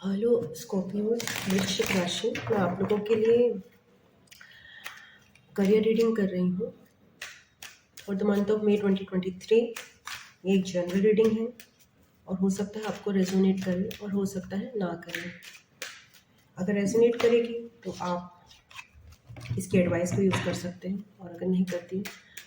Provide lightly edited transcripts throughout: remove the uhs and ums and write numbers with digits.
Hello Scorpio, वृश्चिक राशि। मैं आप लोगों के लिए करियर रीडिंग कर रही हूँ for the month of May 2023। ये एक जनरल रीडिंग है और हो सकता है आपको रेजोनेट करे और हो सकता है ना करे। अगर रेजोनेट करेगी तो आप इसकी एडवाइस को यूज़ कर सकते हैं और अगर नहीं करती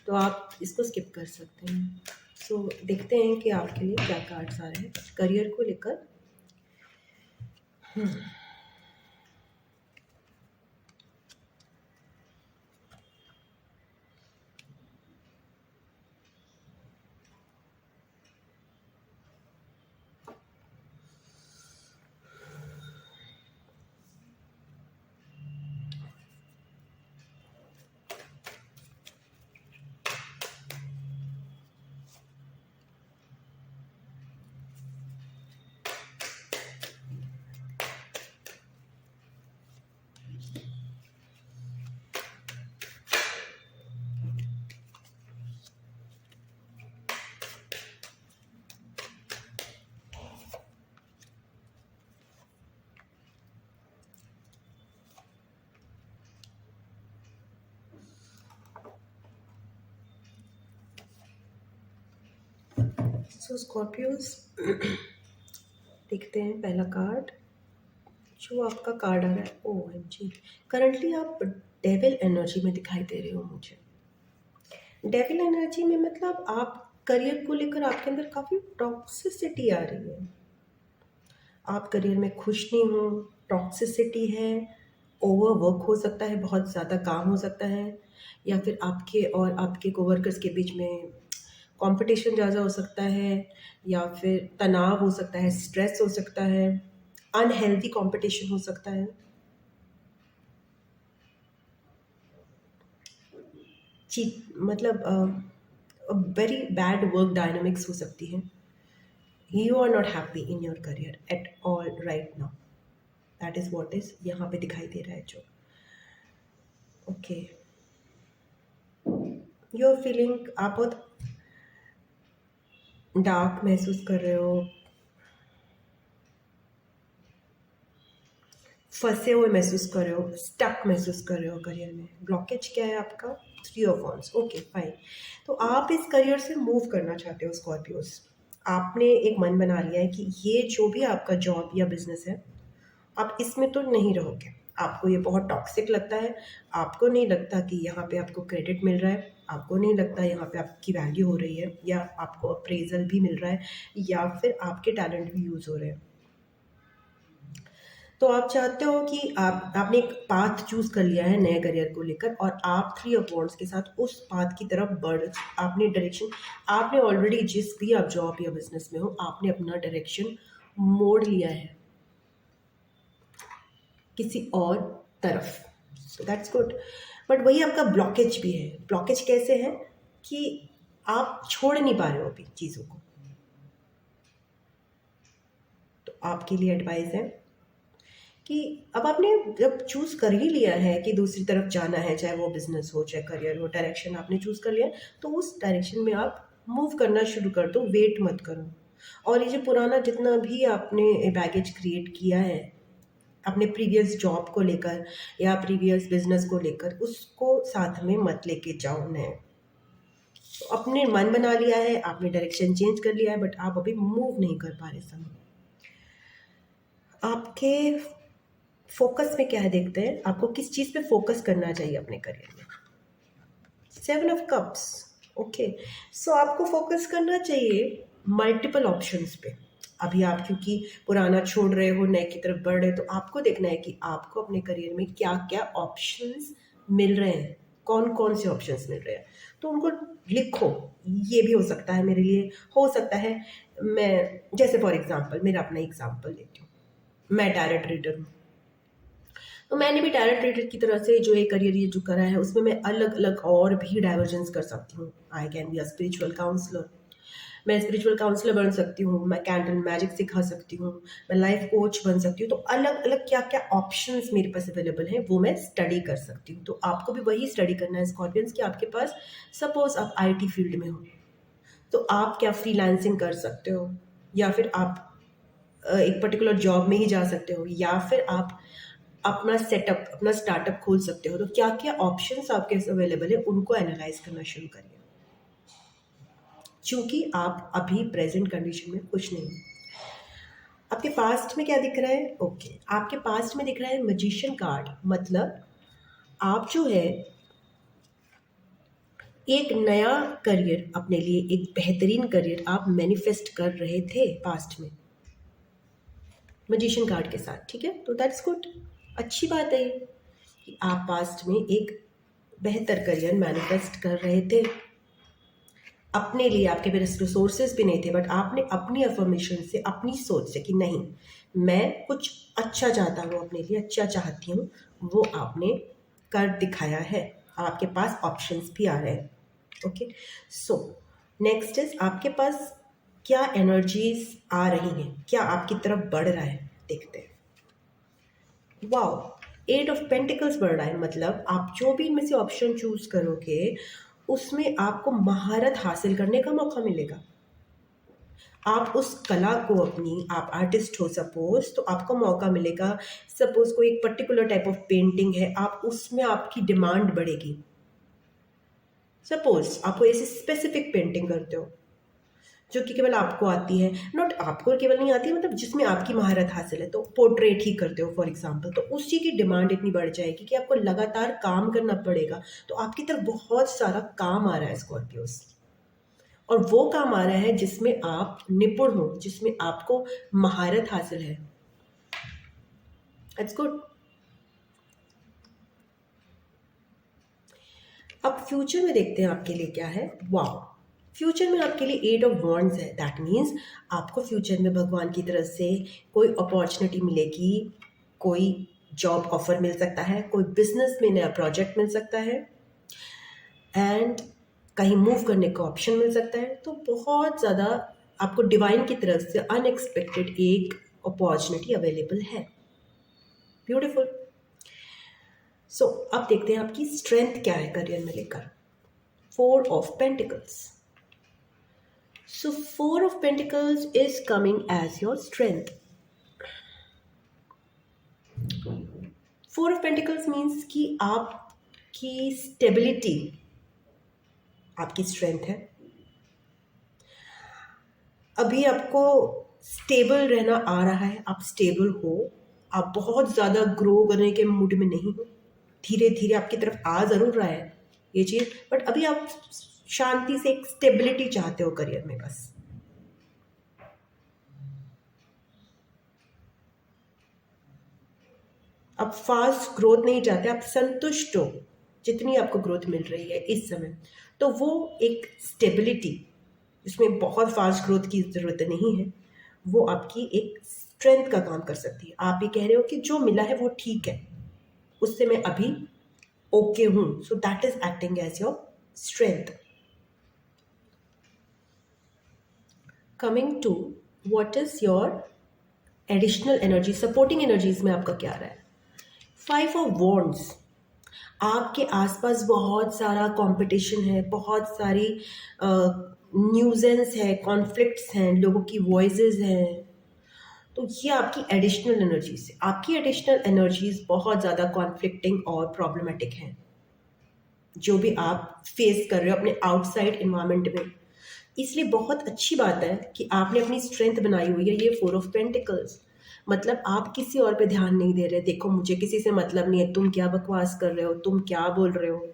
तो आप इसको स्किप कर सकते हैं। सो देखते हैं कि आपके लिए क्या कार्ड्स आ रहे हैं करियर को लेकर। सो स्कॉर्पियोज देखते हैं पहला कार्ड। जो आपका कार्ड आ रहा है OMG, करंटली आप डेविल एनर्जी में दिखाई दे रहे हो मुझे। डेविल एनर्जी में मतलब आप करियर को लेकर आपके अंदर काफ़ी टॉक्सिसिटी आ रही है। आप करियर में खुश नहीं हो, टॉक्सिसिटी है, ओवरवर्क हो सकता है, बहुत ज़्यादा काम हो सकता है, या फिर आपके और आपके कोवर्कर्स के बीच में कंपटीशन ज़्यादा हो सकता है, या फिर तनाव हो सकता है, स्ट्रेस हो सकता है, अनहेल्दी कंपटीशन हो सकता है। चीट मतलब वेरी बैड वर्क डायनामिक्स हो सकती है। You are not happy in your career at all right now. That is what is यहाँ पे दिखाई दे रहा है जो। ओके, यू आर फीलिंग, आप बहुत डार्क महसूस कर रहे हो, फंसे हुए महसूस कर रहे हो, स्टक महसूस कर रहे हो करियर में। ब्लॉकेज क्या है आपका? 3 ऑफ वॉन्ड्स। Okay fine. तो आप इस करियर से मूव करना चाहते हो स्कॉर्पियोस। आपने एक मन बना लिया है कि ये जो भी आपका जॉब या बिजनेस है, आप इसमें तो नहीं रहोगे। आपको ये बहुत टॉक्सिक लगता है, आपको नहीं लगता कि यहाँ पे आपको क्रेडिट मिल रहा है, आपको नहीं लगता यहाँ पे आपकी वैल्यू हो रही है, या आपको अप्रेजल भी मिल रहा है, या फिर आपके टैलेंट भी यूज़ हो रहे हैं। तो आप चाहते हो कि आपने एक पाथ चूज कर लिया है नए करियर को लेकर, और आप 3 ऑफ वॉन्ड्स के साथ उस पाथ की तरफ बढ़, आपने डायरेक्शन, आपने ऑलरेडी जिस भी आप जॉब या बिजनेस में हो, आपने अपना डायरेक्शन मोड़ लिया है किसी और तरफ। So that's good. बट वही आपका ब्लॉकेज भी है। ब्लॉकेज कैसे है कि आप छोड़ नहीं पा रहे हो अभी चीज़ों को। तो आपके लिए एडवाइस है कि अब आपने जब चूज़ कर ही लिया है कि दूसरी तरफ जाना है, चाहे वो बिजनेस हो चाहे करियर हो, डायरेक्शन आपने चूज़ कर लिया है, तो उस डायरेक्शन में आप मूव करना शुरू कर दो, वेट मत करो। और ये जो पुराना जितना भी आपने बैगेज क्रिएट किया है अपने प्रीवियस जॉब को लेकर या प्रीवियस बिजनेस को लेकर, उसको साथ में मत लेके जाओ नए। तो अपने मन बना लिया है, आपने डायरेक्शन चेंज कर लिया है, बट आप अभी मूव नहीं कर पा रहे समय। आपके फोकस में क्या है देखते हैं, आपको किस चीज़ पे फोकस करना चाहिए अपने करियर में। 7 ऑफ कप्स। ओके, सो आपको फोकस करना चाहिए मल्टीपल ऑप्शंस पे। अभी आप क्योंकि पुराना छोड़ रहे हो, नए की तरफ बढ़ रहे हो, तो आपको देखना है कि आपको अपने करियर में क्या क्या ऑप्शंस मिल रहे हैं, कौन कौन से ऑप्शंस मिल रहे हैं, तो उनको लिखो। ये भी हो सकता है मेरे लिए, हो सकता है मैं, जैसे फॉर एग्जांपल मेरा अपना एग्जांपल लेती हूँ, मैं टैरो रीडर हूँ। तो मैंने भी टैरो रीडर की तरह से जो एक करियर ये जो करा है, उसमें मैं अलग अलग और भी डाइवर्जेंस कर सकती हूँ। I can be a spiritual counsellor, मैं स्पिरिचुअल काउंसलर बन सकती हूँ, मैं कैंडल मैजिक सिखा सकती हूँ, मैं लाइफ कोच बन सकती हूँ। तो अलग अलग क्या क्या ऑप्शंस मेरे पास अवेलेबल हैं, वो मैं स्टडी कर सकती हूँ। तो आपको भी वही स्टडी करना है स्कॉर्पियंस, कि आपके पास सपोज आप IT फील्ड में हो, तो आप क्या फ्रीलांसिंग कर सकते हो, या फिर आप एक पर्टिकुलर जॉब में ही जा सकते हो, या फिर आप अपना सेटअप, अपना स्टार्टअप खोल सकते हो। तो क्या क्या ऑप्शंस आपके अवेलेबल है, उनको एनालाइज करना शुरू करिए, क्योंकि आप अभी प्रेजेंट कंडीशन में खुश नहीं हो। आपके पास्ट में क्या दिख रहा है? ओके, आपके पास्ट में दिख रहा है मैजिशियन कार्ड। मतलब आप जो है एक नया करियर अपने लिए, एक बेहतरीन करियर आप मैनिफेस्ट कर रहे थे पास्ट में मैजिशियन कार्ड के साथ, ठीक है? तो दैट्स गुड, अच्छी बात है ये कि आप पास्ट में एक बेहतर करियर मैनिफेस्ट कर रहे थे अपने लिए। आपके पास रिसोर्सेज भी नहीं थे, बट आपने अपनी अफर्मेशन से, अपनी सोच से कि नहीं, मैं कुछ अच्छा चाहता हूँ अपने लिए, अच्छा चाहती हूँ, वो आपने कर दिखाया है। आपके पास ऑप्शंस भी आ रहे हैं। ओके, सो नेक्स्ट इज आपके पास क्या एनर्जीज आ रही हैं, क्या आपकी तरफ बढ़ रहा है, देखते हैं। वाओ, 8 ऑफ पेंटिकल्स बढ़ रहा है। मतलब आप जो भी इनमें से ऑप्शन चूज करोगे उसमें आपको महारत हासिल करने का मौका मिलेगा। आप उस कला को अपनी, आप आर्टिस्ट हो सपोज, तो आपको मौका मिलेगा। सपोज कोई एक पर्टिकुलर टाइप ऑफ पेंटिंग है, आप उसमें आपकी डिमांड बढ़ेगी। सपोज आप कोई ऐसी स्पेसिफिक पेंटिंग करते हो जो कि केवल आपको आती है, नॉट आपको केवल नहीं आती है, मतलब जिसमें आपकी महारत हासिल है, तो पोर्ट्रेट ही करते हो फॉर एग्जांपल, तो उस चीज़ की डिमांड इतनी बढ़ जाएगी कि आपको लगातार काम करना पड़ेगा। तो आपकी तरफ बहुत सारा काम आ रहा है स्कॉर्पियोस, और वो काम आ रहा है जिसमें आप निपुण हो, जिसमें आपको महारत हासिल है। It's good. अब फ्यूचर में देखते हैं आपके लिए क्या है। वाओ, फ्यूचर में आपके लिए 8 ऑफ वॉन्ड्स है। दैट मीन्स आपको फ्यूचर में भगवान की तरफ से कोई अपॉर्चुनिटी मिलेगी, कोई जॉब ऑफर मिल सकता है, कोई बिजनेस में नया प्रोजेक्ट मिल सकता है, एंड कहीं मूव करने का ऑप्शन मिल सकता है। तो बहुत ज़्यादा आपको डिवाइन की तरफ से अनएक्सपेक्टेड एक अपॉर्चुनिटी अवेलेबल है। ब्यूटीफुल। सो अब देखते हैं आपकी स्ट्रेंथ क्या है करियर में लेकर। 4 of pentacles. So 4 of Pentacles is coming as your strength. 4 of Pentacles means कि आपकी स्टेबिलिटी आपकी स्ट्रेंथ है। अभी आपको स्टेबल रहना आ रहा है, आप स्टेबल हो, आप बहुत ज़्यादा ग्रो करने के मूड में नहीं हो। धीरे धीरे आपकी तरफ आ ज़रूर रहा है ये चीज़, बट अभी आप शांति से एक स्टेबिलिटी चाहते हो करियर में बस। आप फास्ट ग्रोथ नहीं चाहते, आप संतुष्ट हो जितनी आपको ग्रोथ मिल रही है इस समय। तो वो एक स्टेबिलिटी, इसमें बहुत फास्ट ग्रोथ की ज़रूरत नहीं है, वो आपकी एक स्ट्रेंथ का काम कर सकती है। आप ये कह रहे हो कि जो मिला है वो ठीक है, उससे मैं अभी ओके हूँ। So that is acting as your strength. Coming to what is your additional energy, supporting energies में आपका क्या रहा है। 5 ऑफ वॉन्ड्स। आपके आसपास बहुत सारा कंपटीशन है, बहुत सारी न्यूजेंस है, कॉन्फ्लिक्ट्स हैं, लोगों की वॉइसेस हैं। तो ये आपकी एडिशनल एनर्जीज है। आपकी एडिशनल एनर्जीज बहुत ज़्यादा कॉन्फ्लिक्टिंग और प्रॉब्लमेटिक हैं, जो भी आप फेस कर रहे हो अपने आउटसाइड इन्वायरमेंट में। इसलिए बहुत अच्छी बात है कि आपने अपनी स्ट्रेंथ बनाई हुई है। ये 4 ऑफ पेंटिकल्स, मतलब आप किसी और पे ध्यान नहीं दे रहे। देखो, मुझे किसी से मतलब नहीं है, तुम क्या बकवास कर रहे हो, तुम क्या बोल रहे हो,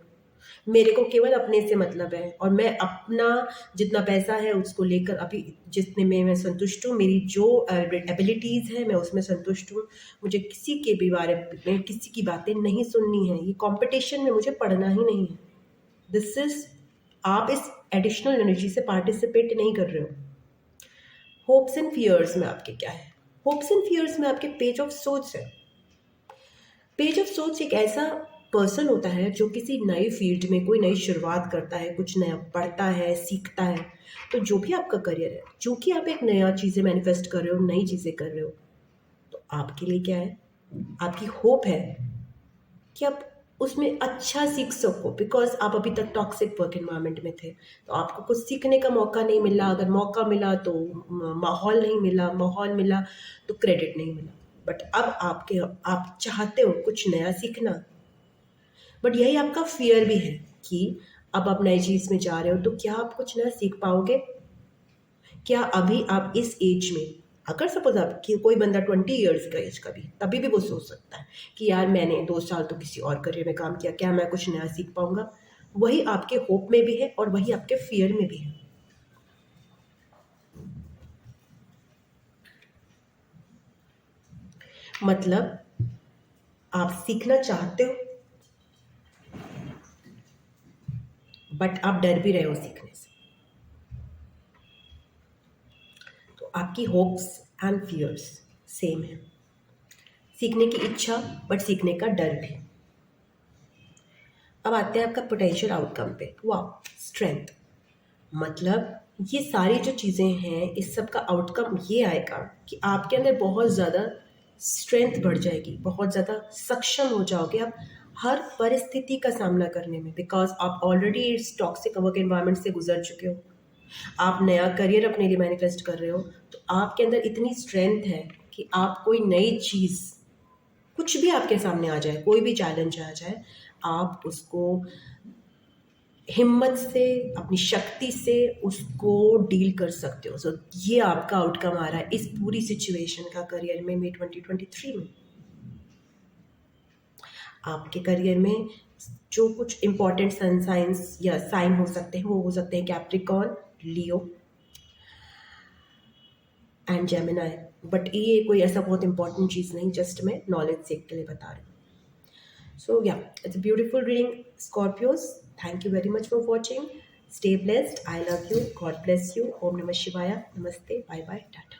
मेरे को केवल अपने से मतलब है, और मैं अपना जितना पैसा है उसको लेकर अभी जितने में मैं संतुष्ट हूँ, मेरी जो एबिलिटीज़ है मैं उसमें संतुष्ट हूँ। मुझे किसी के भी बारे में, किसी की बातें नहीं सुननी है। ये कंपटीशन में मुझे पढ़ना ही नहीं है। दिस इज, आप इस एडिशनल एनर्जी से पार्टिसिपेट नहीं कर रहे हो। होप्स एंड फियर्स में आपके क्या है। होप्स एंड फियर्स में आपके पेज ऑफ सोच है। पेज ऑफ सोच एक ऐसा पर्सन होता है जो किसी नए फील्ड में कोई नई शुरुआत करता है, कुछ नया पढ़ता है, सीखता है। तो जो भी आपका करियर है, चूंकि आप एक नया चीज़ें मैनिफेस्ट कर रहे हो, नई चीज़ें कर रहे हो, तो आपके लिए क्या है, आपकी होप है कि आप उसमें अच्छा सीख सको, बिकॉज आप अभी तक टॉक्सिक वर्क एनवायरनमेंट में थे, तो आपको कुछ सीखने का मौका नहीं मिला। अगर मौका मिला तो माहौल नहीं मिला, माहौल मिला तो क्रेडिट नहीं मिला। बट अब आप चाहते हो कुछ नया सीखना, बट यही आपका फियर भी है कि अब आप नई चीज़ में जा रहे हो तो क्या आप कुछ नया सीख पाओगे? क्या अभी आप इस एज में, अगर सपोज आप कि कोई बंदा 20 ईयर्स का एज का भी, तभी भी वो सोच सकता है कि यार मैंने 2 साल तो किसी और करियर में काम किया, क्या मैं कुछ नया सीख पाऊंगा? वही आपके होप में भी है और वही आपके फियर में भी है। मतलब आप सीखना चाहते हो, बट आप डर भी रहे हो सीखने से। तो आपकी होप्स एंड फियर्स सेम है। सीखने की इच्छा, बट सीखने का डर भी। अब आते हैं आपका पोटेंशियल आउटकम पे। वाह, स्ट्रेंथ। मतलब ये सारी जो चीज़ें हैं, इस सब का आउटकम ये आएगा कि आपके अंदर बहुत ज़्यादा स्ट्रेंथ बढ़ जाएगी, बहुत ज़्यादा सक्षम हो जाओगे आप हर परिस्थिति का सामना करने में, बिकॉज आप ऑलरेडी इस टॉक्सिक वर्क एनवायरनमेंट से गुजर चुके हो। आप नया करियर अपने लिए मैनिफेस्ट कर रहे हो, तो आपके अंदर इतनी स्ट्रेंथ है कि आप कोई नई चीज़, कुछ भी आपके सामने आ जाए, कोई भी चैलेंज आ जाए, आप उसको हिम्मत से, अपनी शक्ति से उसको डील कर सकते हो। सो ये आपका आउटकम आ रहा है इस पूरी सिचुएशन का करियर में मई 2023 में। आपके करियर में जो कुछ इंपॉर्टेंट सन साइंस या साइन हो सकते हैं, वो हो सकते हैं Capricorn, Leo and Gemini. But ये कोई ऐसा बहुत इंपॉर्टेंट चीज़ नहीं, जस्ट मैं नॉलेज सेक के लिए बता रही हूँ। So yeah, it's a beautiful reading, Scorpios. Thank you very much for watching. Stay blessed. I love you. God bless you. Om Namah Shivaya. Namaste. Bye bye. Tata.